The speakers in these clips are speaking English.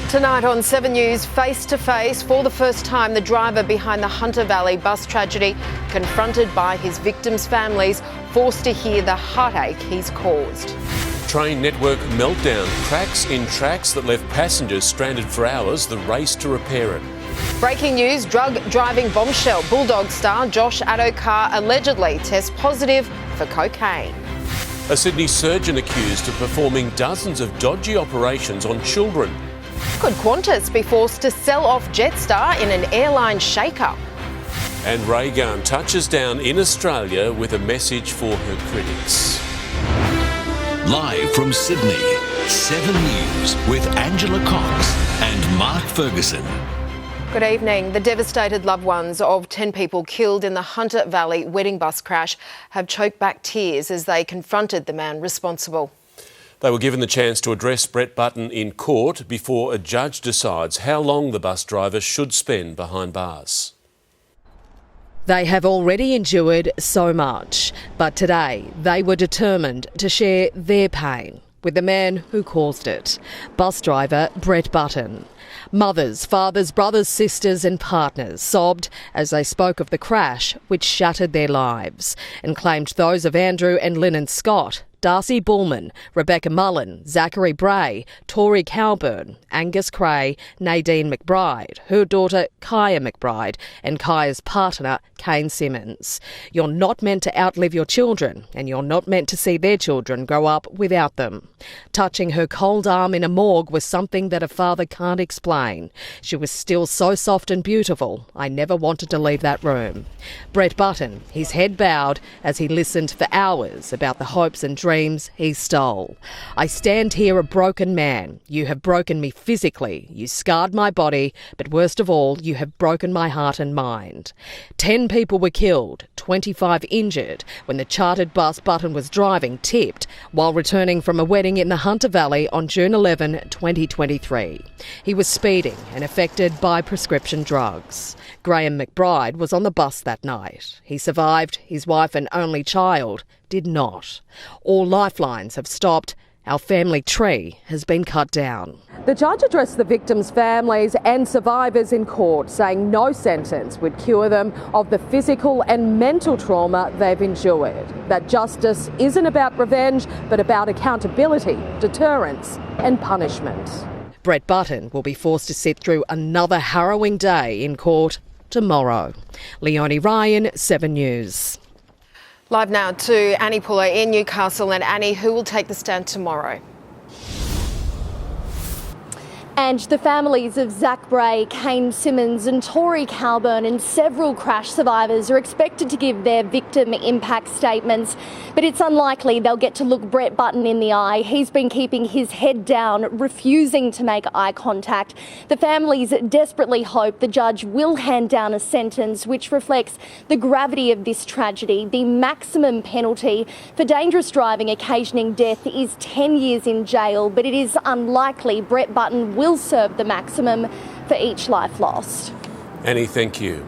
Tonight on 7 News, face to face, for the first time, the driver behind the Hunter Valley bus tragedy, confronted by his victims' families, forced to hear the heartache he's caused. Train network meltdown, cracks in tracks that left passengers stranded for hours, the race to repair it. Breaking news, drug driving bombshell. Bulldog star Josh Adokar allegedly tests positive for cocaine. A Sydney surgeon accused of performing dozens of dodgy operations on children. Could Qantas be forced to sell off Jetstar in an airline shake-up? And Reagan touches down in Australia with a message for her critics. Live from Sydney, 7 News with Angela Cox and Mark Ferguson. Good evening. The devastated loved ones of 10 people killed in the Hunter Valley wedding bus crash have choked back tears as they confronted the man responsible. They were given the chance to address Brett Button in court before a judge decides how long the bus driver should spend behind bars. They have already endured so much, but today they were determined to share their pain with the man who caused it, bus driver Brett Button. Mothers, fathers, brothers, sisters and partners sobbed as they spoke of the crash which shattered their lives and claimed those of Andrew and Lynn Scott, Darcy Bullman, Rebecca Mullen, Zachary Bray, Tori Cowburn, Angus Cray, Nadine McBride, her daughter Kaya McBride and Kaya's partner Kane Simmons. You're not meant to outlive your children and you're not meant to see their children grow up without them. Touching her cold arm in a morgue was something that a father can't explain. She was still so soft and beautiful, I never wanted to leave that room. Brett Button, his head bowed as he listened for hours about the hopes and dreams he stole. I stand here a broken man. You have broken me physically. You scarred my body, but worst of all, you have broken my heart and mind. 10 people were killed, 25 injured when the chartered bus Button was driving tipped while returning from a wedding in the Hunter Valley on June 11, 2023. He was speeding and affected by prescription drugs. Graham McBride was on the bus that night. He survived. His wife and only child did not. All lifelines have stopped. Our family tree has been cut down. The judge addressed the victims' families and survivors in court, saying no sentence would cure them of the physical and mental trauma they've endured. That justice isn't about revenge, but about accountability, deterrence and punishment. Brett Button will be forced to sit through another harrowing day in court tomorrow. Leonie Ryan, 7 News. Live now to Annie Puller in Newcastle. And Annie, who will take the stand tomorrow? And the families of Zach Bray, Kane Simmons and Tori Cowburn and several crash survivors are expected to give their victim impact statements. But it's unlikely they'll get to look Brett Button in the eye. He's been keeping his head down, refusing to make eye contact. The families desperately hope the judge will hand down a sentence which reflects the gravity of this tragedy. The maximum penalty for dangerous driving occasioning death is 10 years in jail, but it is unlikely Brett Button will serve the maximum for each life lost. Annie, thank you.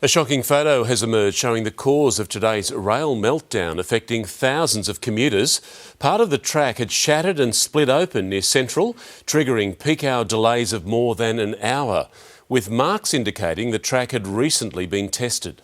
A shocking photo has emerged showing the cause of today's rail meltdown affecting thousands of commuters. Part of the track had shattered and split open near Central, triggering peak hour delays of more than an hour, with marks indicating the track had recently been tested.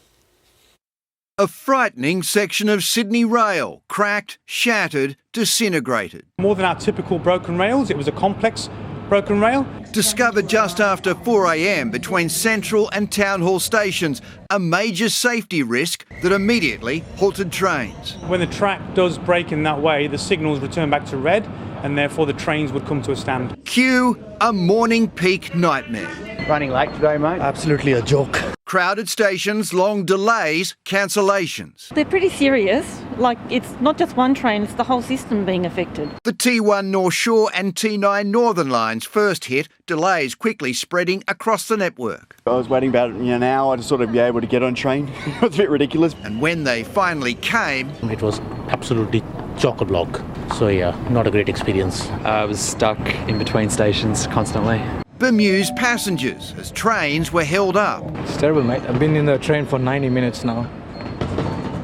A frightening section of Sydney rail, cracked, shattered, disintegrated. More than our typical broken rails, it was a complex broken rail. Discovered just after 4 a.m. between Central and Town Hall stations, a major safety risk that immediately halted trains. When the track does break in that way, the signals return back to red and therefore the trains would come to a stand. Cue a morning peak nightmare. Running late today, mate? Absolutely a joke. Crowded stations, long delays, cancellations. They're pretty serious. Like, it's not just one train, it's the whole system being affected. The T1 North Shore and T9 Northern lines first hit, delays quickly spreading across the network. I was waiting about an hour to sort of be able to get on train. It was a bit ridiculous. And when they finally came, it was absolutely chock-a-block. So yeah, not a great experience. I was stuck in between stations constantly. Bemused passengers as trains were held up. It's terrible, mate. I've been in the train for 90 minutes now.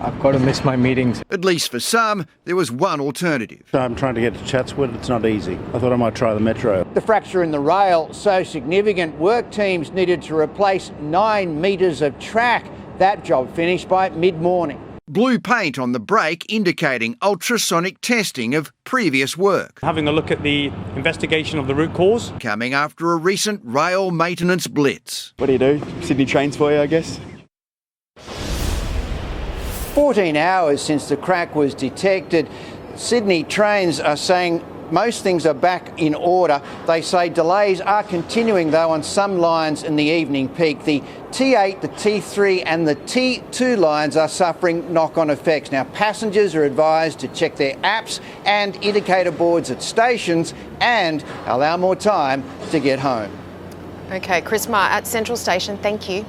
I've got to miss my meetings. At least for some, there was one alternative. I'm trying to get to Chatswood. It's not easy. I thought I might try the metro. The fracture in the rail so significant, work teams needed to replace 9 metres of track. That job finished by mid-morning. Blue paint on the brake indicating ultrasonic testing of previous work. Having a look at the investigation of the root cause. Coming after a recent rail maintenance blitz. What do you do? Sydney Trains for you, I guess. 14 hours since the crack was detected, Sydney Trains are saying most things are back in order. They say delays are continuing though on some lines in the evening peak. The T8, the T3 and the T2 lines are suffering knock-on effects. Now passengers are advised to check their apps and indicator boards at stations and allow more time to get home. Okay, Chris Marr at Central Station, thank you.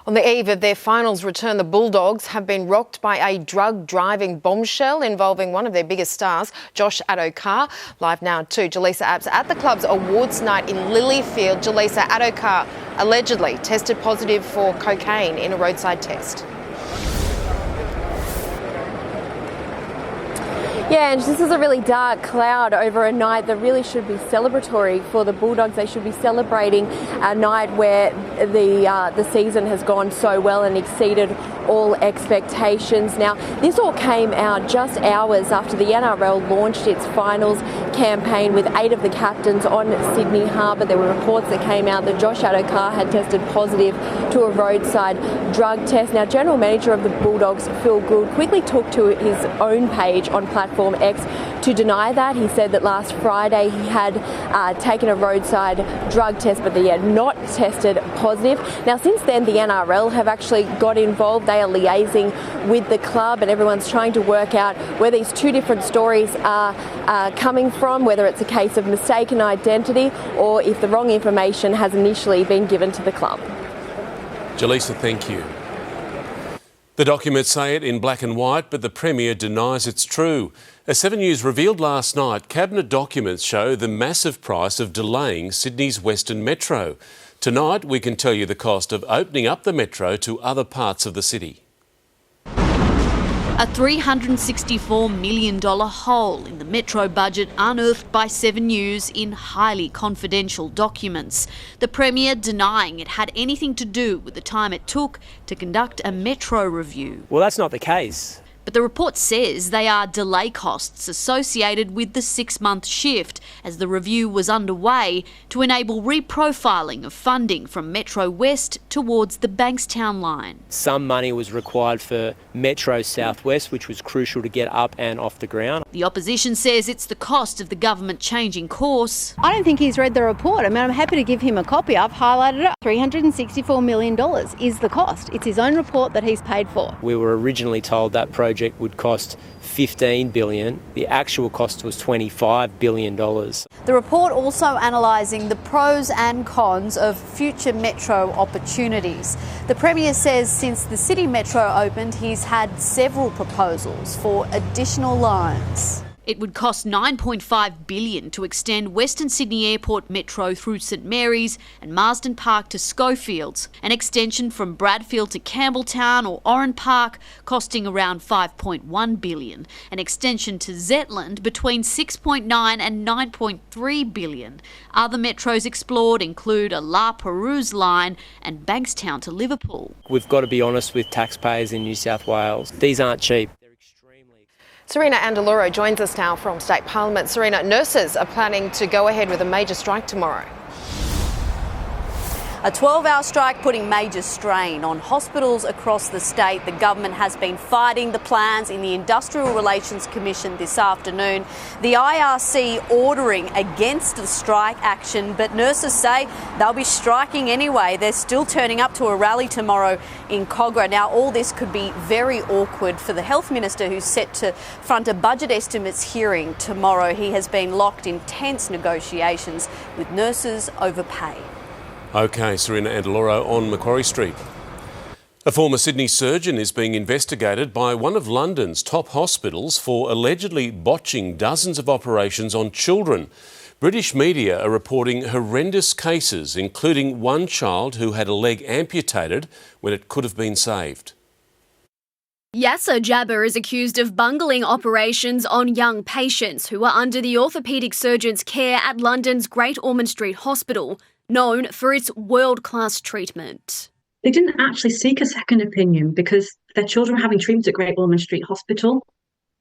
On the eve of their finals return, the Bulldogs have been rocked by a drug-driving bombshell involving one of their biggest stars, Josh Addo-Carr. Live now to Jaleesa Apps at the club's awards night in Lilyfield. Jaleesa, Addo-Carr allegedly tested positive for cocaine in a roadside test. Yeah, and this is a really dark cloud over a night that really should be celebratory for the Bulldogs. They should be celebrating a night where the season has gone so well and exceeded all expectations. Now, this all came out just hours after the NRL launched its finals campaign with 8 of the captains on Sydney Harbour. There were reports that came out that Josh Addo-Carr had tested positive to a roadside drug test. Now, General Manager of the Bulldogs, Phil Gould, quickly took to his own page on Platform X to deny that. He said that last Friday he had taken a roadside drug test, but that he had not tested positive. Now, since then, the NRL have actually got involved. They are liaising with the club and everyone's trying to work out where these two different stories are coming from, whether it's a case of mistaken identity or if the wrong information has initially been given to the club. Jaleesa, thank you. The documents say it in black and white, but the Premier denies it's true. As 7 News revealed last night, Cabinet documents show the massive price of delaying Sydney's Western Metro. Tonight, we can tell you the cost of opening up the Metro to other parts of the city. A $364 million hole in the Metro budget unearthed by 7 News in highly confidential documents. The Premier denying it had anything to do with the time it took to conduct a Metro review. Well, that's not the case. But the report says they are delay costs associated with the 6-month shift as the review was underway to enable reprofiling of funding from Metro West towards the Bankstown line. Some money was required for Metro Southwest, which was crucial to get up and off the ground. The opposition says it's the cost of the government changing course. I don't think he's read the report. I mean, I'm happy to give him a copy. I've highlighted it. $364 million is the cost. It's his own report that he's paid for. We were originally told that project would cost $15 billion. The actual cost was $25 billion. The report also analysing the pros and cons of future Metro opportunities. The Premier says since the City Metro opened, he's had several proposals for additional lines. It would cost $9.5 billion to extend Western Sydney Airport Metro through St Mary's and Marsden Park to Schofields, an extension from Bradfield to Campbelltown or Oran Park costing around $5.1 billion, an extension to Zetland between $6.9 and $9.3 billion. Other metros explored include a La Perouse line and Bankstown to Liverpool. We've got to be honest with taxpayers in New South Wales. These aren't cheap. Serena Andaluro joins us now from State Parliament. Serena, nurses are planning to go ahead with a major strike tomorrow. A 12-hour strike putting major strain on hospitals across the state. The government has been fighting the plans in the Industrial Relations Commission this afternoon. The IRC ordering against the strike action, but nurses say they'll be striking anyway. They're still turning up to a rally tomorrow in Cogra. Now, all this could be very awkward for the Health Minister, who's set to front a budget estimates hearing tomorrow. He has been locked in tense negotiations with nurses over pay. OK, Serena Andaluro on Macquarie Street. A former Sydney surgeon is being investigated by one of London's top hospitals for allegedly botching dozens of operations on children. British media are reporting horrendous cases, including one child who had a leg amputated when it could have been saved. Yasser Jabber is accused of bungling operations on young patients who are under the orthopaedic surgeon's care at London's Great Ormond Street Hospital, known for its world-class treatment. They didn't actually seek a second opinion because their children were having treatment at Great Ormond Street Hospital.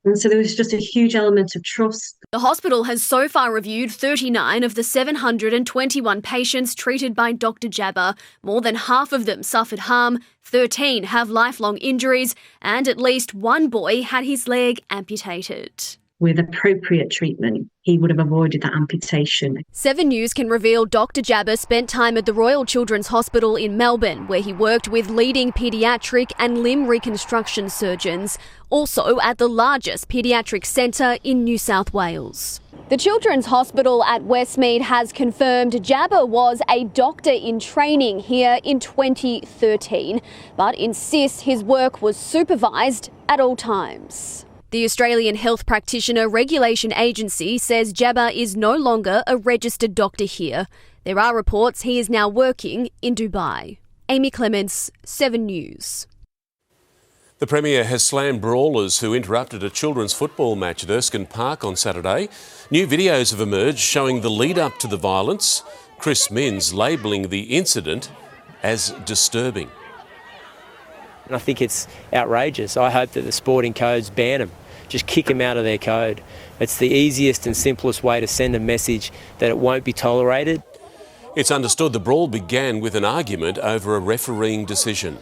And so there was just a huge element of trust. The hospital has so far reviewed 39 of the 721 patients treated by Dr. Jabber. More than half of them suffered harm, 13 have lifelong injuries, and at least one boy had his leg amputated. With appropriate treatment, he would have avoided that amputation. 7 News can reveal Dr. Jabber spent time at the Royal Children's Hospital in Melbourne, where he worked with leading paediatric and limb reconstruction surgeons, also at the largest paediatric centre in New South Wales. The Children's Hospital at Westmead has confirmed Jabber was a doctor in training here in 2013, but insists his work was supervised at all times. The Australian Health Practitioner Regulation Agency says Jabber is no longer a registered doctor here. There are reports he is now working in Dubai. Amy Clements, 7 News. The Premier has slammed brawlers who interrupted a children's football match at Erskine Park on Saturday. New videos have emerged showing the lead-up to the violence. Chris Minns labelling the incident as disturbing. I think it's outrageous. I hope that the sporting codes ban them. Just kick them out of their code. It's the easiest and simplest way to send a message that it won't be tolerated. It's understood the brawl began with an argument over a refereeing decision.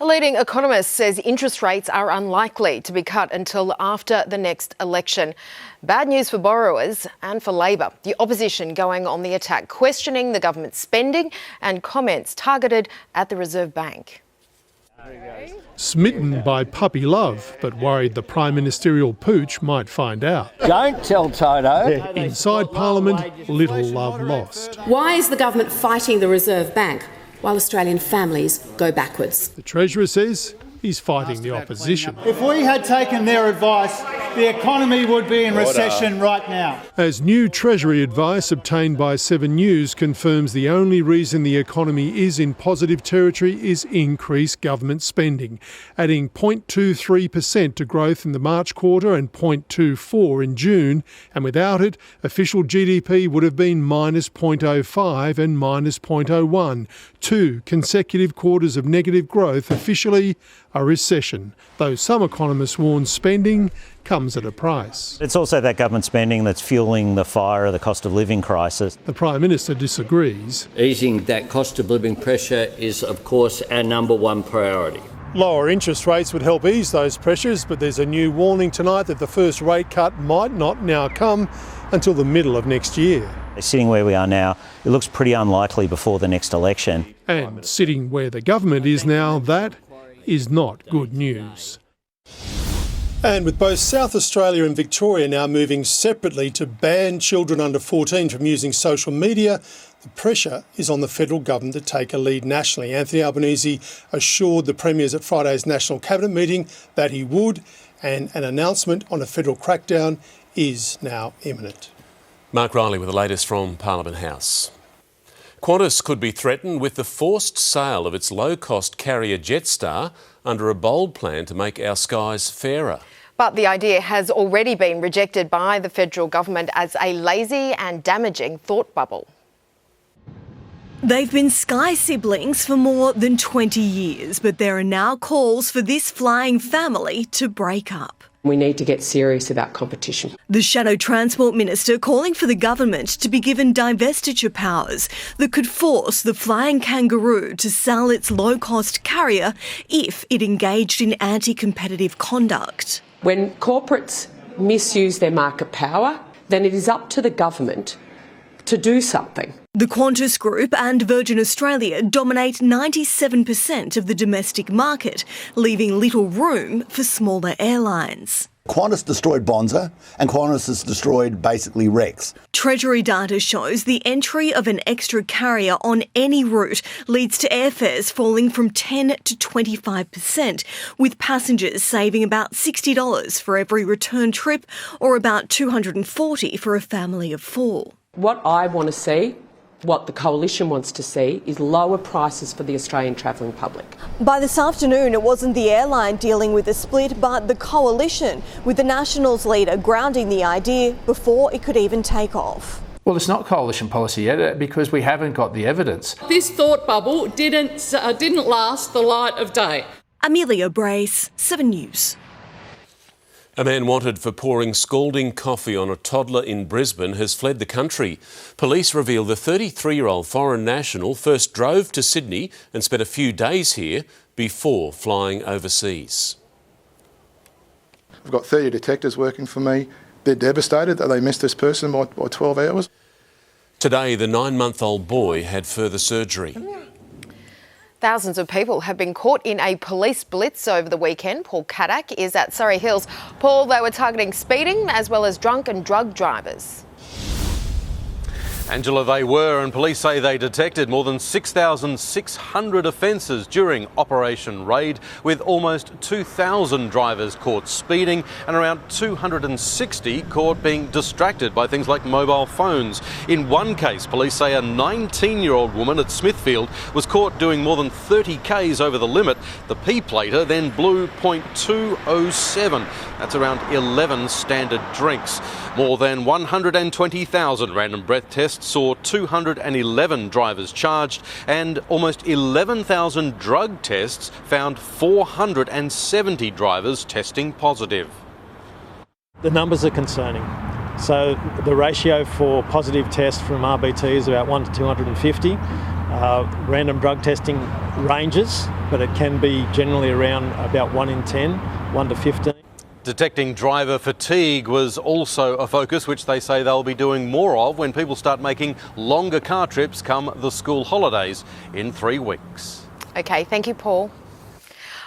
A leading economist says interest rates are unlikely to be cut until after the next election. Bad news for borrowers and for Labor. The opposition going on the attack, questioning the government's spending and comments targeted at the Reserve Bank. Smitten by puppy love, but worried the prime ministerial pooch might find out. Don't tell Toto. Inside Parliament, little love lost. Why is the government fighting the Reserve Bank while Australian families go backwards? The Treasurer says he's fighting the opposition. If we had taken their advice, the economy would be in recession right now. As new Treasury advice obtained by 7 News confirms the only reason the economy is in positive territory is increased government spending, adding 0.23% to growth in the March quarter and 0.24% in June, and without it, official GDP would have been minus 0.05 and minus 0.01, 2 consecutive quarters of negative growth, officially a recession, though some economists warn spending comes at a price. It's also that government spending that's fueling the fire of the cost of living crisis. The Prime Minister disagrees. Easing that cost of living pressure is, of course, our number one priority. Lower interest rates would help ease those pressures, but there's a new warning tonight that the first rate cut might not now come until the middle of next year. Sitting where we are now, it looks pretty unlikely before the next election. And sitting where the government is now, that is not good news. And with both South Australia and Victoria now moving separately to ban children under 14 from using social media, the pressure is on the federal government to take a lead nationally. Anthony Albanese assured the premiers at Friday's National Cabinet meeting that he would, and an announcement on a federal crackdown is now imminent. Mark Riley with the latest from Parliament House. Qantas could be threatened with the forced sale of its low-cost carrier Jetstar under a bold plan to make our skies fairer. But the idea has already been rejected by the federal government as a lazy and damaging thought bubble. They've been Sky siblings for more than 20 years, but there are now calls for this flying family to break up. We need to get serious about competition. The Shadow Transport Minister calling for the government to be given divestiture powers that could force the Flying Kangaroo to sell its low-cost carrier if it engaged in anti-competitive conduct. When corporates misuse their market power, then it is up to the government to do something. The Qantas Group and Virgin Australia dominate 97% of the domestic market, leaving little room for smaller airlines. Qantas destroyed Bonza and Qantas has destroyed basically Rex. Treasury data shows the entry of an extra carrier on any route leads to airfares falling from 10 to 25%, with passengers saving about $60 for every return trip or about $240 for a family of 4. What I want to see What the Coalition wants to see is lower prices for the Australian travelling public. By this afternoon, it wasn't the airline dealing with the split, but the Coalition, with the Nationals leader grounding the idea before it could even take off. Well, it's not coalition policy yet because we haven't got the evidence. This thought bubble didn't last the light of day. Amelia Brace, 7 News. A man wanted for pouring scalding coffee on a toddler in Brisbane has fled the country. Police reveal the 33-year-old foreign national first drove to Sydney and spent a few days here before flying overseas. I've got 30 detectives working for me. They're devastated that they missed this person by 12 hours. Today, the 9-month-old boy had further surgery. Thousands of people have been caught in a police blitz over the weekend. Paul Caddack is at Surrey Hills. Paul, they were targeting speeding as well as drunk and drug drivers. Angela, they were, and police say they detected more than 6,600 offences during Operation Raid, with almost 2,000 drivers caught speeding and around 260 caught being distracted by things like mobile phones. In one case, police say a 19-year-old woman at Smithfield was caught doing more than 30 k's over the limit. The P-plater then blew .207. That's around 11 standard drinks. More than 120,000 random breath tests saw 211 drivers charged, and almost 11,000 drug tests found 470 drivers testing positive. The numbers are concerning. So the ratio for positive tests from RBT is about 1 to 250. Random drug testing ranges, but it can be generally around about 1 in 10, 1 to 15. Detecting driver fatigue was also a focus, which they say they'll be doing more of when people start making longer car trips come the school holidays in 3 weeks. OK, thank you, Paul.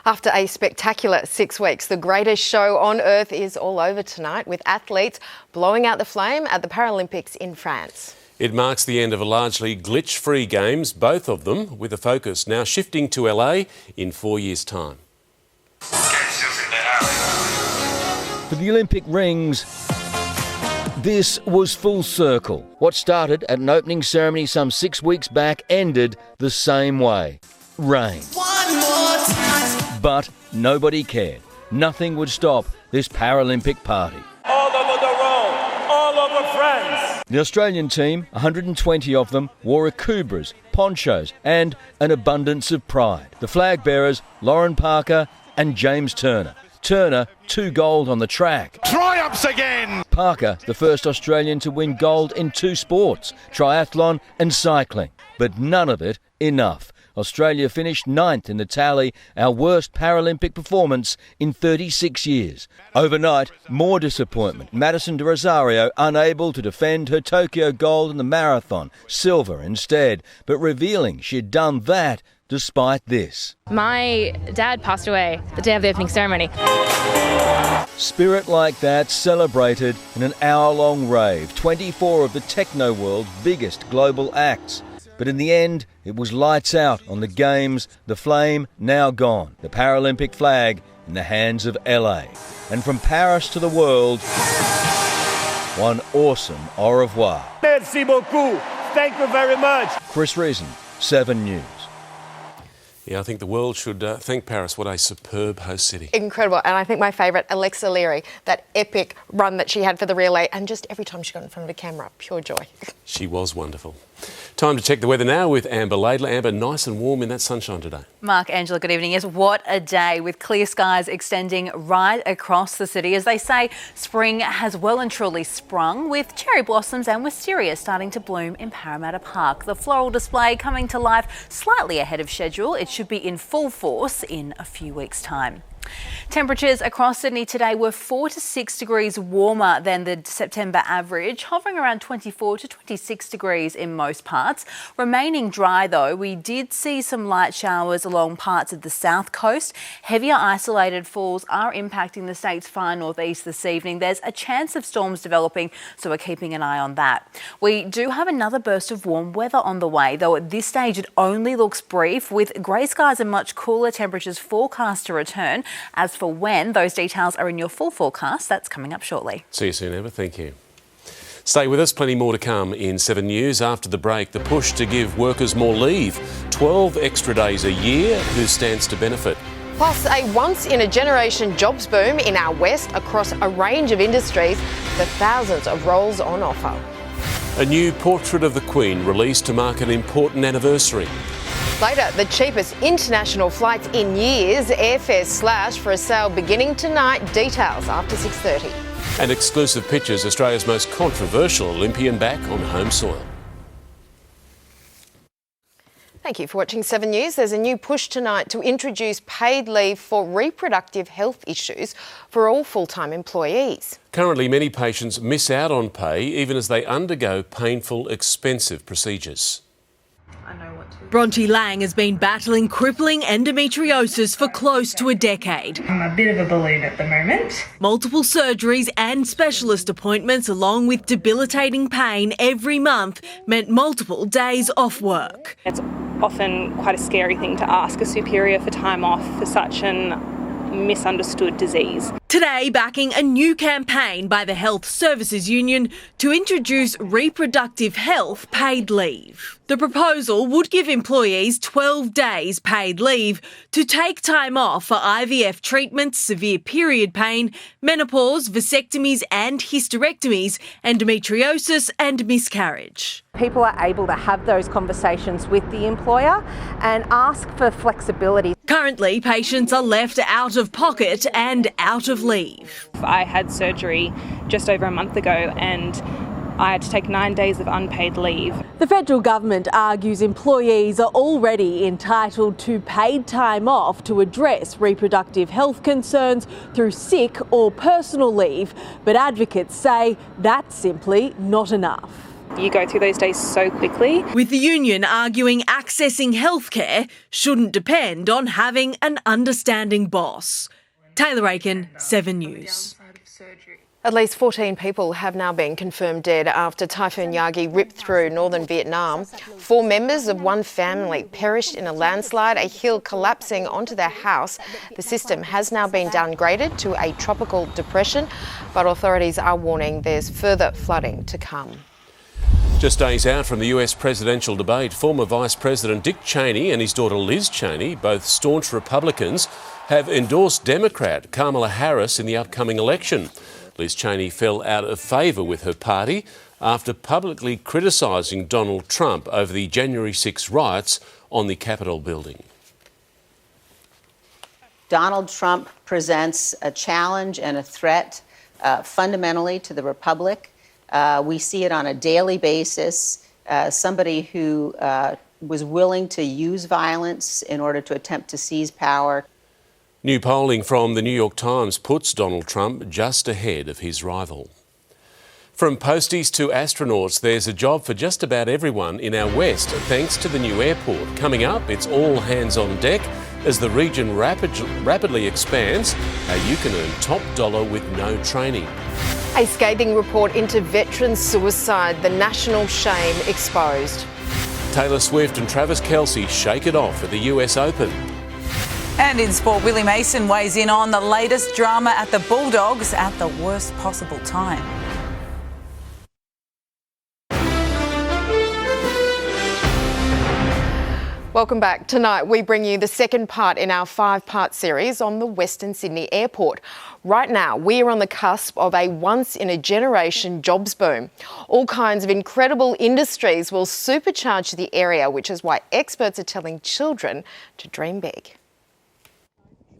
After a spectacular 6 weeks, the greatest show on earth is all over tonight, with athletes blowing out the flame at the Paralympics in France. It marks the end of a largely glitch-free games, both of them with a focus now shifting to LA in 4 years' time. For the Olympic rings, this was full circle. What started at an opening ceremony some 6 weeks back ended the same way. Rain. But nobody cared. Nothing would stop this Paralympic party. All over the world, all over France. The Australian team, 120 of them, wore akubras, ponchos and an abundance of pride. The flag bearers, Lauren Parker and James Turner. Turner, 2 gold on the track. Triumphs again! Parker, the first Australian to win gold in 2 sports, triathlon and cycling. But none of it enough. Australia finished 9th in the tally, our worst Paralympic performance in 36 years. Overnight, more disappointment. Madison de Rosario unable to defend her Tokyo gold in the marathon, silver instead, but revealing she'd done that despite this. My dad passed away the day of the opening ceremony. Spirit like that celebrated in an hour-long rave, 24 of the techno world's biggest global acts. But in the end, it was lights out on the Games, the flame now gone, the Paralympic flag in the hands of LA. And from Paris to the world, one awesome au revoir. Merci beaucoup. Thank you very much. Chris Reason, 7 News. Yeah, I think the world should thank Paris. What a superb host city. Incredible. And I think my favourite, Alexa Leary, that epic run that she had for the relay, and just every time she got in front of a camera, pure joy. She was wonderful. Time to check the weather now with Amber Laidler. Amber, nice and warm in that sunshine today. Mark, Angela, good evening. Yes, what a day, with clear skies extending right across the city. As they say, spring has well and truly sprung, with cherry blossoms and wisteria starting to bloom in Parramatta Park. The floral display coming to life slightly ahead of schedule. It should be in full force in a few weeks' time. Temperatures across Sydney today were 4 to 6 degrees warmer than the September average, hovering around 24 to 26 degrees in most parts. Remaining dry though, we did see some light showers along parts of the south coast. Heavier isolated falls are impacting the state's far northeast this evening. There's a chance of storms developing, so we're keeping an eye on that. We do have another burst of warm weather on the way, though at this stage it only looks brief, with grey skies and much cooler temperatures forecast to return. As for when, those details are in your full forecast. That's coming up shortly. See you soon, Amber. Thank you. Stay with us, plenty more to come in 7 News. After the break, the push to give workers more leave. 12 extra days a year. Who stands to benefit? Plus, a once-in-a-generation jobs boom in our West across a range of industries, with thousands of roles on offer. A new portrait of the Queen released to mark an important anniversary. Later, the cheapest international flights in years. Airfares slashed for a sale beginning tonight. Details after 6:30. And exclusive pictures, Australia's most controversial Olympian back on home soil. Thank you for watching 7 News. There's a new push tonight to introduce paid leave for reproductive health issues for all full-time employees. Currently, many patients miss out on pay even as they undergo painful, expensive procedures. Bronte Lang has been battling crippling endometriosis for close to a decade. I'm a bit of a balloon at the moment. Multiple surgeries and specialist appointments, along with debilitating pain every month, meant multiple days off work. It's often quite a scary thing to ask a superior for time off for such an misunderstood disease. Today, backing a new campaign by the Health Services Union to introduce reproductive health paid leave. The proposal would give employees 12 days paid leave to take time off for IVF treatments, severe period pain, menopause, vasectomies and hysterectomies, endometriosis and miscarriage. People are able to have those conversations with the employer and ask for flexibility. Currently, patients are left out of pocket and out of leave. I had surgery just over a month ago and I had to take 9 days of unpaid leave. The federal government argues employees are already entitled to paid time off to address reproductive health concerns through sick or personal leave, but advocates say that's simply not enough. You go through those days so quickly. With the union arguing accessing healthcare shouldn't depend on having an understanding boss. Taylor Aiken, 7 News. At least 14 people have now been confirmed dead after Typhoon Yagi ripped through northern Vietnam. 4 members of one family perished in a landslide, a hill collapsing onto their house. The system has now been downgraded to a tropical depression, but authorities are warning there's further flooding to come. Just days out from the US presidential debate, former Vice President Dick Cheney and his daughter Liz Cheney, both staunch Republicans, have endorsed Democrat Kamala Harris in the upcoming election. Liz Cheney fell out of favour with her party after publicly criticising Donald Trump over the January 6 riots on the Capitol building. Donald Trump presents a challenge and a threat fundamentally to the Republic. We see it on a daily basis. Somebody who was willing to use violence in order to attempt to seize power. New polling from the New York Times puts Donald Trump just ahead of his rival. From posties to astronauts, there's a job for just about everyone in our West, thanks to the new airport. Coming up, it's all hands on deck as the region rapidly expands, how you can earn top dollar with no training. A scathing report into veteran suicide, the national shame exposed. Taylor Swift and Travis Kelce shake it off at the US Open. And in sport, Willie Mason weighs in on the latest drama at the Bulldogs at the worst possible time. Welcome back. Tonight we bring you the second part in our 5-part series on the Western Sydney Airport. Right now we are on the cusp of a once-in-a-generation jobs boom. All kinds of incredible industries will supercharge the area, which is why experts are telling children to dream big.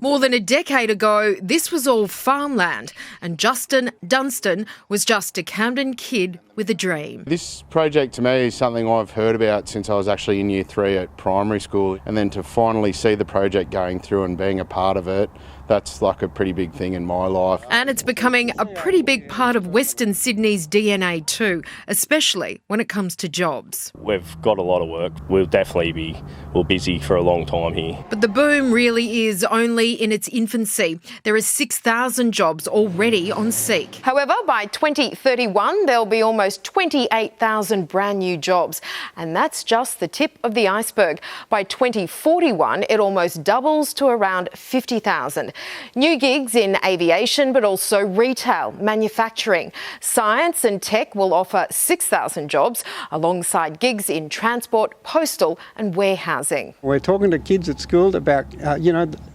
More than a decade ago, this was all farmland, and Justin Dunstan was just a Camden kid with a dream. This project to me is something I've heard about since I was actually in year 3 at primary school, and then to finally see the project going through and being a part of it, that's like a pretty big thing in my life. And it's becoming a pretty big part of Western Sydney's DNA too, especially when it comes to jobs. We've got a lot of work. We'll definitely be busy for a long time here. But the boom really is only in its infancy. There are 6,000 jobs already on Seek. However, by 2031, there'll be almost 28,000 brand new jobs. And that's just the tip of the iceberg. By 2041, it almost doubles to around 50,000. New gigs in aviation, but also retail, manufacturing. Science and tech will offer 6,000 jobs, alongside gigs in transport, postal and warehousing. We're talking to kids at school about,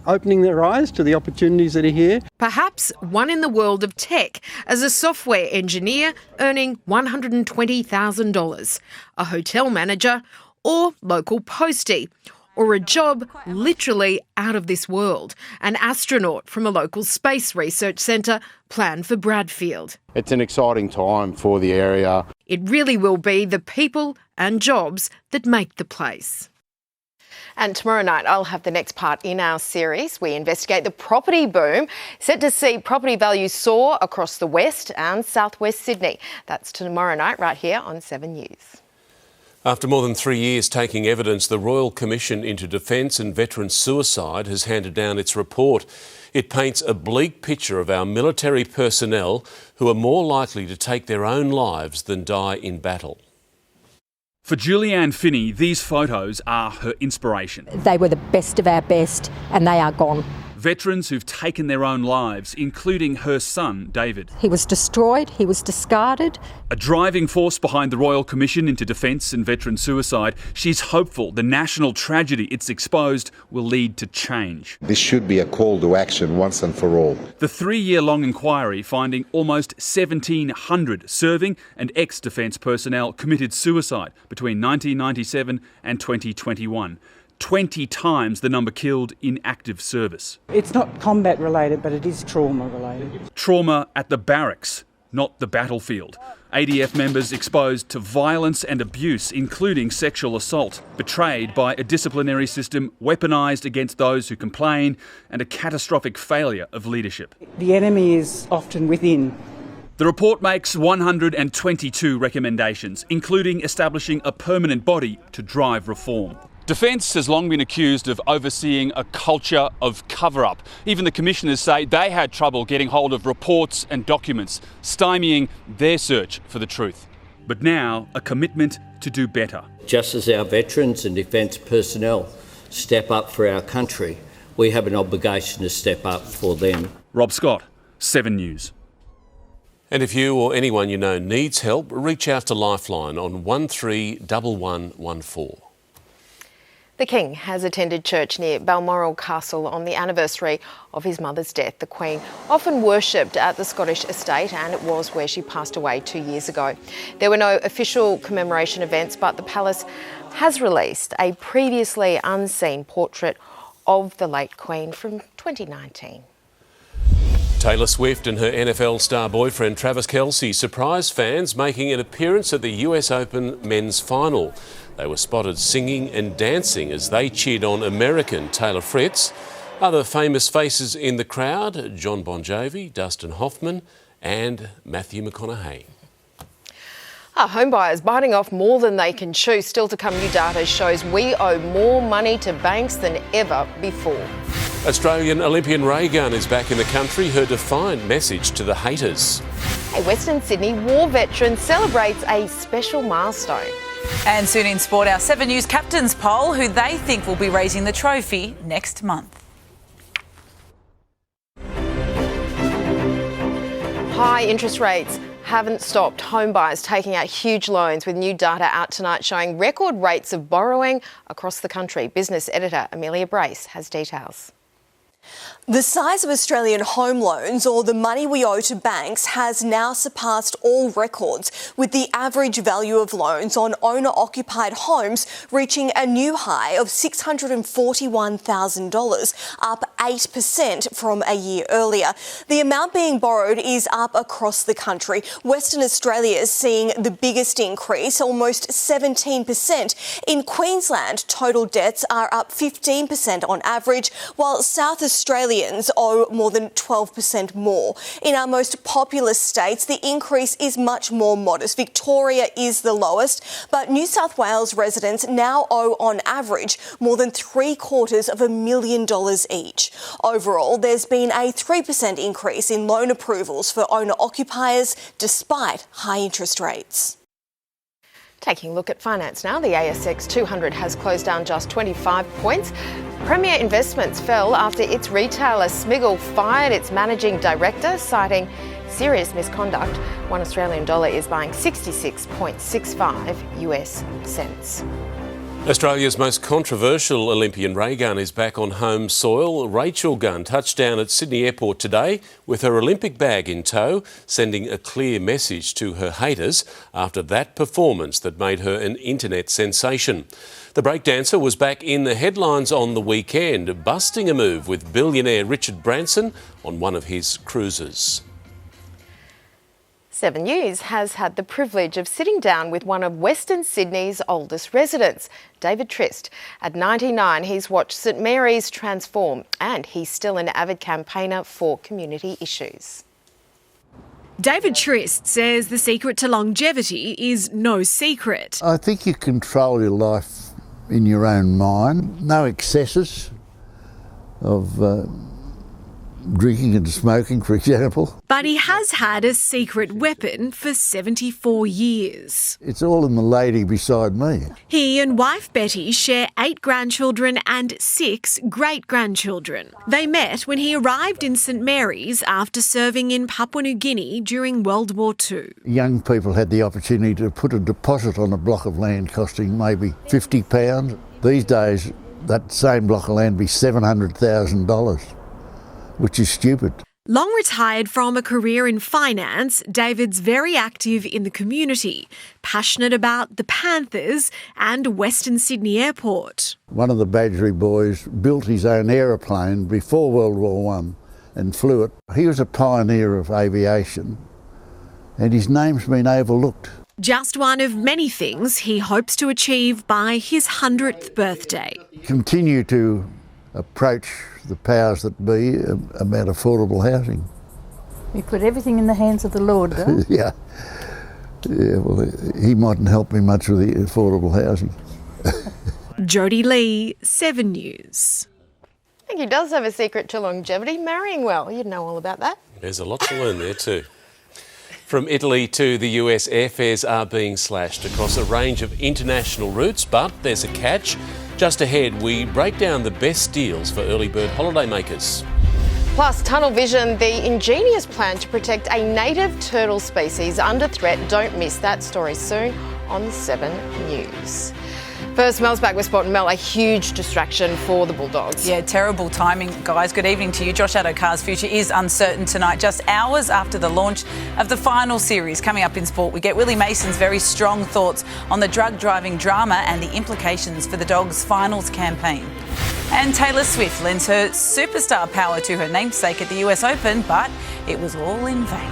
opening their eyes to the opportunities that are here. Perhaps one in the world of tech, as a software engineer earning $120,000, a hotel manager or local postie, or a job literally out of this world, an astronaut from a local space research centre planned for Bradfield. It's an exciting time for the area. It really will be the people and jobs that make the place. And tomorrow night, I'll have the next part in our series. We investigate the property boom, set to see property values soar across the west and southwest Sydney. That's tomorrow night right here on 7 News. After more than 3 years taking evidence, the Royal Commission into Defence and Veteran Suicide has handed down its report. It paints a bleak picture of our military personnel who are more likely to take their own lives than die in battle. For Julianne Finney, these photos are her inspiration. They were the best of our best and they are gone. Veterans who've taken their own lives, including her son, David. He was destroyed, he was discarded. A driving force behind the Royal Commission into Defence and Veteran Suicide, she's hopeful the national tragedy it's exposed will lead to change. This should be a call to action once and for all. The 3-year-long inquiry finding almost 1,700 serving and ex-defence personnel committed suicide between 1997 and 2021. 20 times the number killed in active service. It's not combat related, but it is trauma related. Trauma at the barracks, not the battlefield. ADF members exposed to violence and abuse, including sexual assault, betrayed by a disciplinary system weaponised against those who complain, and a catastrophic failure of leadership. The enemy is often within. The report makes 122 recommendations, including establishing a permanent body to drive reform. Defence has long been accused of overseeing a culture of cover-up. Even the commissioners say they had trouble getting hold of reports and documents, stymieing their search for the truth. But now, a commitment to do better. Just as our veterans and defence personnel step up for our country, we have an obligation to step up for them. Rob Scott, 7 News. And if you or anyone you know needs help, reach out to Lifeline on 131114. The King has attended church near Balmoral Castle on the anniversary of his mother's death. The Queen often worshipped at the Scottish estate, and it was where she passed away 2 years ago. There were no official commemoration events, but the palace has released a previously unseen portrait of the late Queen from 2019. Taylor Swift and her NFL star boyfriend Travis Kelce surprised fans making an appearance at the US Open men's final. They were spotted singing and dancing as they cheered on American Taylor Fritz. Other famous faces in the crowd, John Bon Jovi, Dustin Hoffman and Matthew McConaughey. Home buyers biting off more than they can chew. Still to come, new data shows we owe more money to banks than ever before. Australian Olympian Ray Gunn is back in the country, her defiant message to the haters. A Western Sydney war veteran celebrates a special milestone. And soon in sport, our 7 News captains poll who they think will be raising the trophy next month. High interest rates haven't stopped home buyers taking out huge loans, with new data out tonight showing record rates of borrowing across the country. Business editor Amelia Brace has details. The size of Australian home loans, or the money we owe to banks, has now surpassed all records, with the average value of loans on owner-occupied homes reaching a new high of $641,000, up 8% from a year earlier. The amount being borrowed is up across the country. Western Australia is seeing the biggest increase, almost 17%. In Queensland, total debts are up 15% on average, while South Australians owe more than 12% more. In our most populous states, the increase is much more modest. Victoria is the lowest, but New South Wales residents now owe on average more than $750,000 each. Overall, there's been a 3% increase in loan approvals for owner-occupiers despite high interest rates. Taking a look at finance now, the ASX 200 has closed down just 25 points. Premier Investments fell after its retailer Smiggle fired its managing director, citing serious misconduct. One Australian dollar is buying 66.65 US cents. Australia's most controversial Olympian ray gun is back on home soil. Rachel Gunn touched down at Sydney Airport today with her Olympic bag in tow, sending a clear message to her haters after that performance that made her an internet sensation. The breakdancer was back in the headlines on the weekend, busting a move with billionaire Richard Branson on one of his cruises. 7 News has had the privilege of sitting down with one of Western Sydney's oldest residents, David Trist. At 99, he's watched St Mary's transform, and he's still an avid campaigner for community issues. David Trist says the secret to longevity is no secret. I think you control your life in your own mind. No excesses of drinking and smoking, for example. But he has had a secret weapon for 74 years. It's all in the lady beside me. He and wife Betty share 8 grandchildren and 6 great-grandchildren. They met when he arrived in St Mary's after serving in Papua New Guinea during World War II. Young people had the opportunity to put a deposit on a block of land costing maybe £50. These days, that same block of land would be $700,000. Which is stupid. Long retired from a career in finance, David's very active in the community, passionate about the Panthers and Western Sydney Airport. One of the Badgery boys built his own aeroplane before World War I and flew it. He was a pioneer of aviation, and his name's been overlooked. Just one of many things he hopes to achieve by his 100th birthday. Continue to approach the powers that be about affordable housing. You put everything in the hands of the Lord, though. Yeah, well, he mightn't help me much with the affordable housing. Jodie Lee, 7 News. I think he does have a secret to longevity, marrying well. You'd know all about that. There's a lot to learn there too. From Italy to the US, airfares are being slashed across a range of international routes, but there's a catch. Just ahead, we break down the best deals for early bird holidaymakers. Plus, Tunnel Vision, the ingenious plan to protect a native turtle species under threat. Don't miss that story soon on 7 News. First, Mel's back with Spot and Mel, a huge distraction for the Bulldogs. Yeah, terrible timing, guys. Good evening to you. Josh Addo-Carr's future is uncertain tonight, just hours after the launch of the final series. Coming up in sport, we get Willie Mason's very strong thoughts on the drug driving drama and the implications for the Dogs' finals campaign. And Taylor Swift lends her superstar power to her namesake at the US Open, but it was all in vain.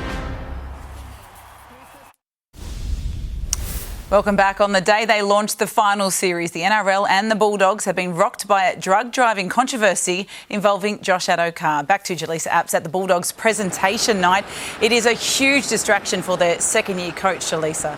Welcome back. On the day they launched the final series, the NRL and the Bulldogs have been rocked by a drug driving controversy involving Josh Addo-Carr. Back to Jaleesa Apps at the Bulldogs presentation night. It is a huge distraction for their second-year coach, Jaleesa.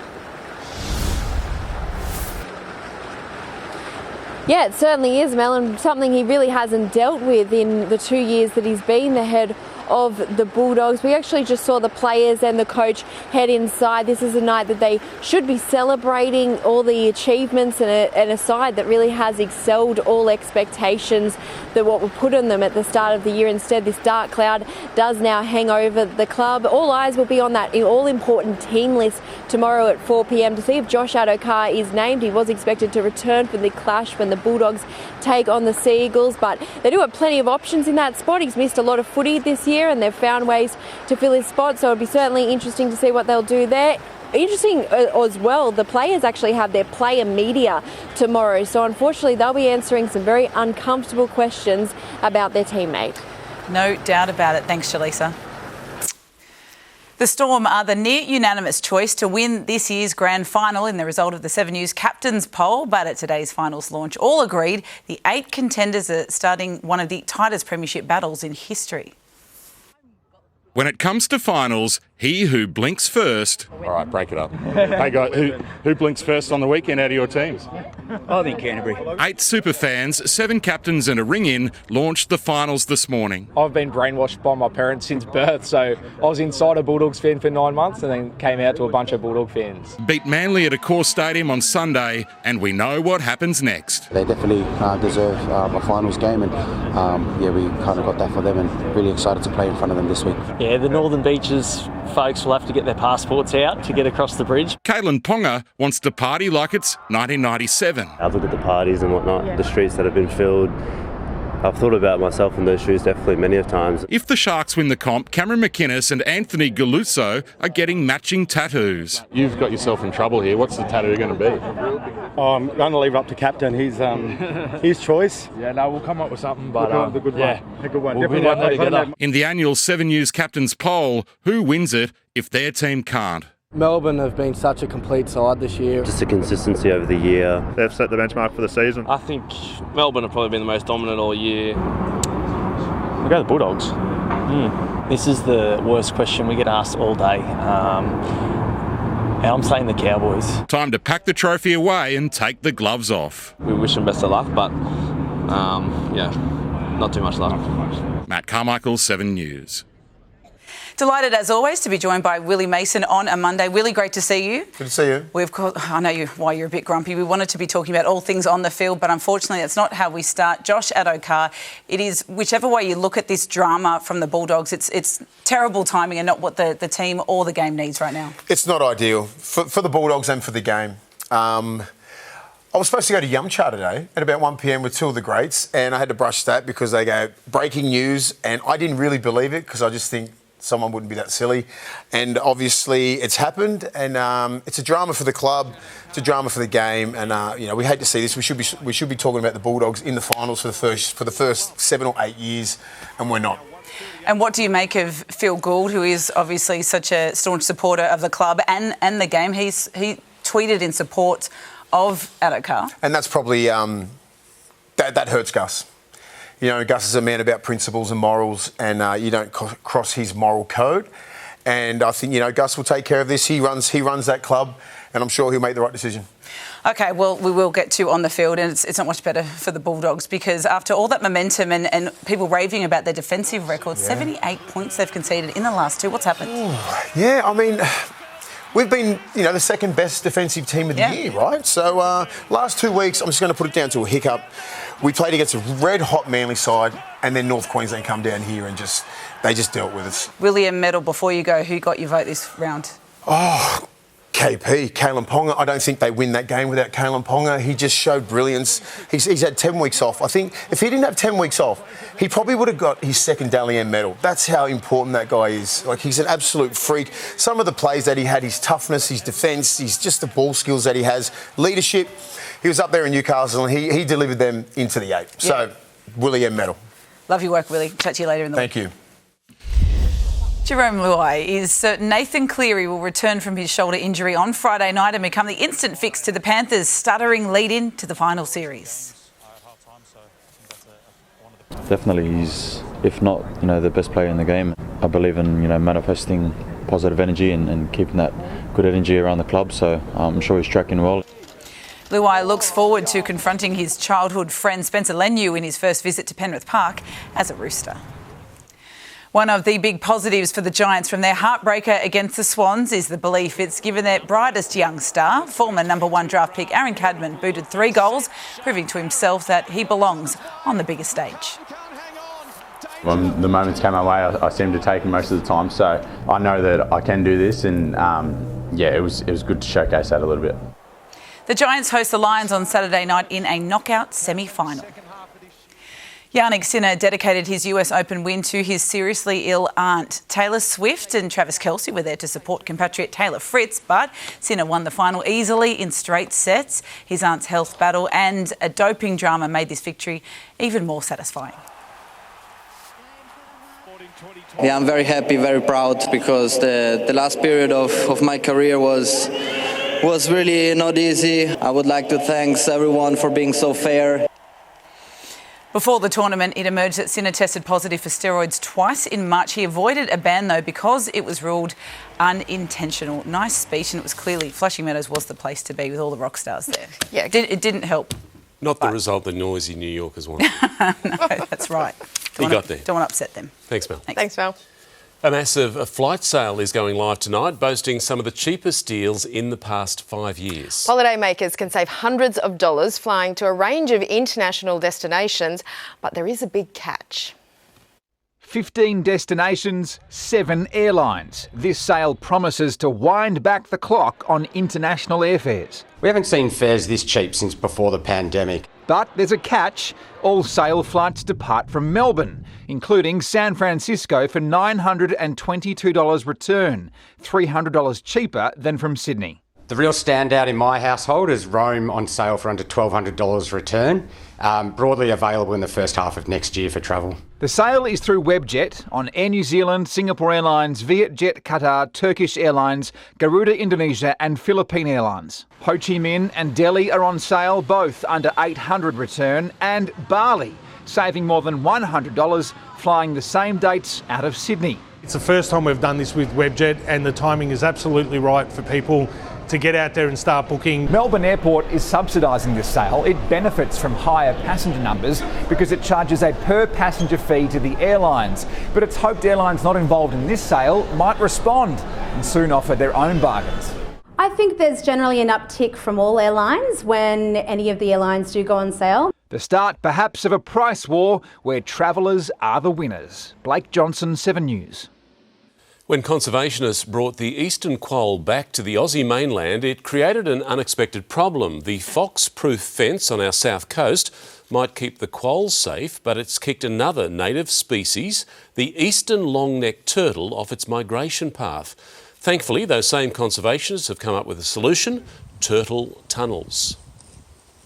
Yeah, it certainly is, Mel, and something he really hasn't dealt with in the 2 years that he's been the head of the Bulldogs. We actually just saw the players and the coach head inside. This is a night that they should be celebrating all the achievements and a side that really has excelled all expectations that what were put on them at the start of the year. Instead, this dark cloud does now hang over the club. All eyes will be on that all-important team list tomorrow at 4 p.m. to see if Josh Addo-Carr is named. He was expected to return for the clash when the Bulldogs take on the Seagulls, but they do have plenty of options in that spot. He's missed a lot of footy this year and they've found ways to fill his spot, so it'll be certainly interesting to see what they'll do there. Interesting as well, the players actually have their player media tomorrow, so unfortunately they'll be answering some very uncomfortable questions about their teammate. No doubt about it. Thanks, Jaleesa. The Storm are the near unanimous choice to win this year's grand final in the result of the 7 News captains poll, but at today's finals launch, all agreed the 8 contenders are starting one of the tightest premiership battles in history. When it comes to finals, he who blinks first. All right, break it up. Hey guys, who blinks first on the weekend out of your teams? I think Canterbury. 8 superfans, 7 captains and a ring-in launched the finals this morning. I've been brainwashed by my parents since birth, so I was inside a Bulldogs fan for 9 months and then came out to a bunch of Bulldog fans. Beat Manly at a core stadium on Sunday, and we know what happens next. They definitely deserve a finals game, and we kind of got that for them, and really excited to play in front of them this week. Yeah, the Northern Beaches folks will have to get their passports out to get across the bridge. Caitlin Ponga wants to party like it's 1997. I've looked at the parties and whatnot, the streets that have been filled. I've thought about myself in those shoes definitely many of times. If the Sharks win the comp, Cameron McInnes and Anthony Galuso are getting matching tattoos. You've got yourself in trouble here. What's the tattoo going to be? I'm going to leave it up to captain. His choice. Yeah, no, we'll come up with something, but the good one. A good one. We'll Definitely. In the annual 7 News Captains poll, who wins it if their team can't? Melbourne have been such a complete side this year. Just the consistency over the year. They've set the benchmark for the season. I think Melbourne have probably been the most dominant all year. We'll go the Bulldogs. This is the worst question we get asked all day. I'm saying the Cowboys. Time to pack the trophy away and take the gloves off. We wish them best of luck, but not too much luck. Matt Carmichael, 7 News. Delighted, as always, to be joined by Willie Mason on a Monday. Willie, great to see you. Good to see you. We, of course, I know why you're a bit grumpy. We wanted to be talking about all things on the field, but unfortunately that's not how we start. Josh Addo-Carr, it is, whichever way you look at this drama from the Bulldogs, it's terrible timing and not what the team or the game needs right now. It's not ideal for the Bulldogs and for the game. I was supposed to go to Yumcha today at about 1 p.m. with two of the greats, and I had to brush that because they go, breaking news, and I didn't really believe it because I just think someone wouldn't be that silly. And obviously it's happened, and it's a drama for the club, it's a drama for the game, and we hate to see this. We should be talking about the Bulldogs in the finals for the first 7 or 8 years, and we're not. And what do you make of Phil Gould, who is obviously such a staunch supporter of the club and the game? He tweeted in support of Addo-Carr. And that's probably that hurts Gus. You know, Gus is a man about principles and morals, and you don't cross his moral code. And I think, Gus will take care of this. He runs that club, and I'm sure he'll make the right decision. OK, well, we will get to on the field, and it's not much better for the Bulldogs because after all that momentum and people raving about their defensive record, 78 points they've conceded in the last 2. What's happened? Yeah, I mean, we've been, the second best defensive team of the year, right? So last 2 weeks, I'm just going to put it down to a hiccup. We played against a red-hot Manly side, and then North Queensland come down here and they just dealt with us. William Medal, before you go, who got your vote this round? Oh, KP, Kalen Ponga. I don't think they win that game without Kalen Ponga. He just showed brilliance. He's had 10 weeks off. I think if he didn't have 10 weeks off, he probably would have got his second Dally M medal. That's how important that guy is. Like, he's an absolute freak. Some of the plays that he had, his toughness, his defence, just the ball skills that he has, leadership. He was up there in Newcastle and he delivered them into the 8. So, Willie M medal. Love your work, Willie. Chat to you later in the week. Thank you. Jerome Luai is certain Nathan Cleary will return from his shoulder injury on Friday night and become the instant fix to the Panthers' stuttering lead-in to the final series. Definitely, he's, if not, the best player in the game. I believe in, manifesting positive energy and keeping that good energy around the club, so I'm sure he's tracking well. Luai looks forward to confronting his childhood friend Spencer Leniu in his first visit to Penrith Park as a Rooster. One of the big positives for the Giants from their heartbreaker against the Swans is the belief it's given their brightest young star, former number 1 draft pick Aaron Cadman, booted 3 goals, proving to himself that he belongs on the biggest stage. When the moments came my way, I seemed to take them most of the time, so I know that I can do this, and it was good to showcase that a little bit. The Giants host the Lions on Saturday night in a knockout semi-final. Yannick Sinner dedicated his US Open win to his seriously ill aunt. Taylor Swift and Travis Kelce were there to support compatriot Taylor Fritz, but Sinner won the final easily in straight sets. His aunt's health battle and a doping drama made this victory even more satisfying. Yeah, I'm very happy, very proud, because the last period of my career was really not easy. I would like to thank everyone for being so fair. Before the tournament, it emerged that Sinner tested positive for steroids twice in March. He avoided a ban, though, because it was ruled unintentional. Nice speech, and it was clearly Flushing Meadows was the place to be with all the rock stars there. Yeah, it didn't help. Not the result the noisy New Yorkers wanted. No, that's right. He got there. Don't want to upset them. Thanks, Mel. Thanks, Mel. A massive flight sale is going live tonight, boasting some of the cheapest deals in the past 5 years. Holidaymakers can save hundreds of dollars flying to a range of international destinations, but there is a big catch. 15 destinations, 7 airlines. This sale promises to wind back the clock on international airfares. We haven't seen fares this cheap since before the pandemic. But there's a catch. All sale flights depart from Melbourne, including San Francisco for $922 return, $300 cheaper than from Sydney. The real standout in my household is Rome on sale for under $1,200 return, broadly available in the first half of next year for travel. The sale is through Webjet on Air New Zealand, Singapore Airlines, Vietjet Qatar, Turkish Airlines, Garuda Indonesia and Philippine Airlines. Ho Chi Minh and Delhi are on sale, both under $800 return, and Bali, saving more than $100 flying the same dates out of Sydney. It's the first time we've done this with Webjet, and the timing is absolutely right for people to get out there and start booking. Melbourne Airport is subsidising this sale. It benefits from higher passenger numbers because it charges a per passenger fee to the airlines. But it's hoped airlines not involved in this sale might respond and soon offer their own bargains. I think there's generally an uptick from all airlines when any of the airlines do go on sale. The start perhaps of a price war where travellers are the winners. Blake Johnson, 7 News. When conservationists brought the eastern quoll back to the Aussie mainland, it created an unexpected problem. The fox-proof fence on our south coast might keep the quolls safe, but it's kicked another native species, the eastern long-necked turtle, off its migration path. Thankfully, those same conservationists have come up with a solution: turtle tunnels.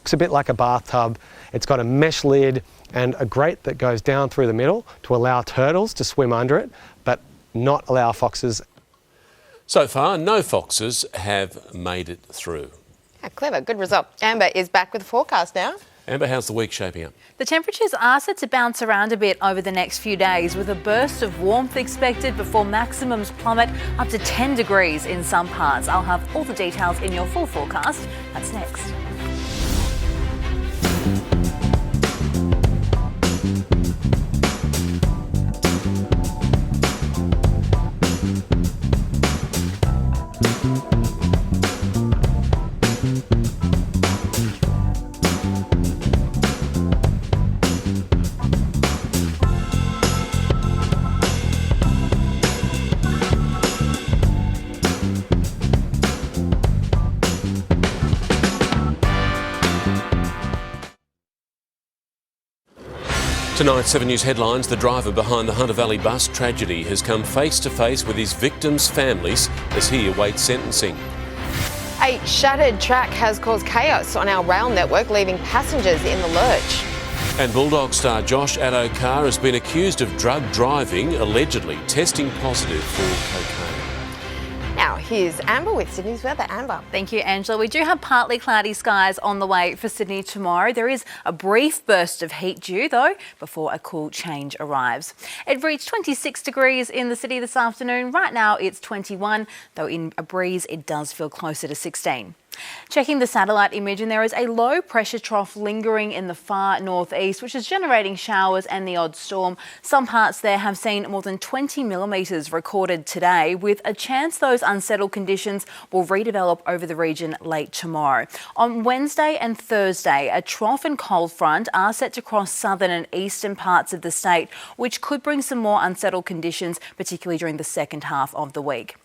It's a bit like a bathtub. It's got a mesh lid and a grate that goes down through the middle to allow turtles to swim under it, but not allow foxes. So far, no foxes have made it through. How clever, good result. Amber is back with the forecast now. Amber, how's the week shaping up? The temperatures are set to bounce around a bit over the next few days, with a burst of warmth expected before maximums plummet up to 10 degrees in some parts. I'll have all the details in your full forecast. That's next. Tonight's 7 News headlines: the driver behind the Hunter Valley bus tragedy has come face to face with his victims' families as he awaits sentencing. A shattered track has caused chaos on our rail network, leaving passengers in the lurch. And Bulldog star Josh Addo-Carr has been accused of drug driving, allegedly testing positive for cocaine. Now, here's Amber with Sydney's weather. Amber. Thank you, Angela. We do have partly cloudy skies on the way for Sydney tomorrow. There is a brief burst of heat due, though, before a cool change arrives. It reached 26 degrees in the city this afternoon. Right now, it's 21, though in a breeze, it does feel closer to 16. Checking the satellite image, and there is a low pressure trough lingering in the far northeast, which is generating showers and the odd storm. Some parts there have seen more than 20 millimetres recorded today, with a chance those unsettled conditions will redevelop over the region late tomorrow. On Wednesday and Thursday, a trough and cold front are set to cross southern and eastern parts of the state, which could bring some more unsettled conditions, particularly during the second half of the week.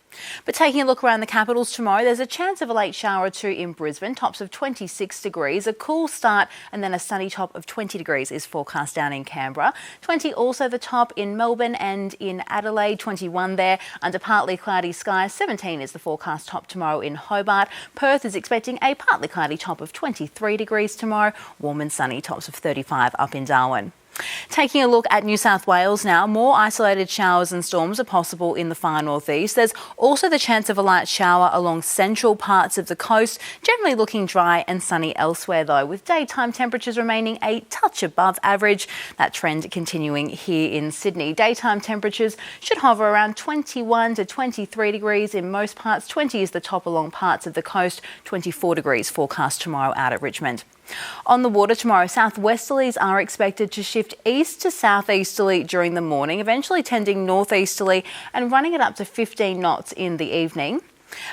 But taking a look around the capitals tomorrow, there's a chance of a late shower or two in Brisbane, tops of 26 degrees, a cool start, and then a sunny top of 20 degrees is forecast down in Canberra. 20 also the top in Melbourne and in Adelaide, 21 there under partly cloudy skies. 17 is the forecast top tomorrow in Hobart. Perth is expecting a partly cloudy top of 23 degrees tomorrow, warm and sunny tops of 35 up in Darwin. Taking a look at New South Wales now, more isolated showers and storms are possible in the far northeast. There's also the chance of a light shower along central parts of the coast, generally looking dry and sunny elsewhere though, with daytime temperatures remaining a touch above average. That trend continuing here in Sydney. Daytime temperatures should hover around 21 to 23 degrees in most parts. 20 is the top along parts of the coast, 24 degrees forecast tomorrow out at Richmond. On the water tomorrow, southwesterlies are expected to shift east to southeasterly during the morning, eventually tending northeasterly and running it up to 15 knots in the evening.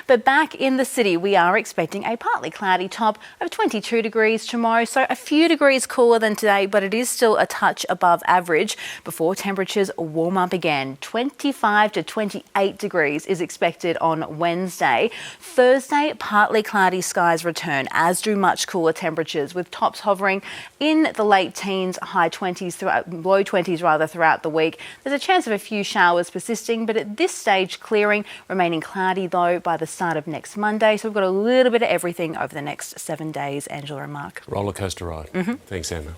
But back in the city, we are expecting a partly cloudy top of 22 degrees tomorrow, so a few degrees cooler than today, but it is still a touch above average before temperatures warm up again. 25 to 28 degrees is expected on Wednesday. Thursday, partly cloudy skies return, as do much cooler temperatures, with tops hovering in the late teens, low 20s rather throughout the week. There's a chance of a few showers persisting, but at this stage clearing, remaining cloudy though by the start of next Monday. So we've got a little bit of everything over the next 7 days, Angela and Mark. Roller coaster ride. Thanks, Emma.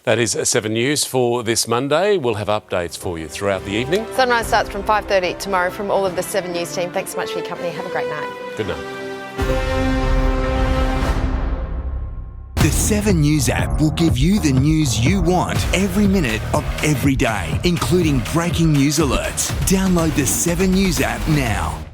That is 7 News for this Monday. We'll have updates for you throughout the evening. Sunrise starts from 5:30 tomorrow from all of the 7 News team. Thanks so much for your company. Have a great night. Good night. The 7 News app will give you the news you want every minute of every day, including breaking news alerts. Download the 7 News app now.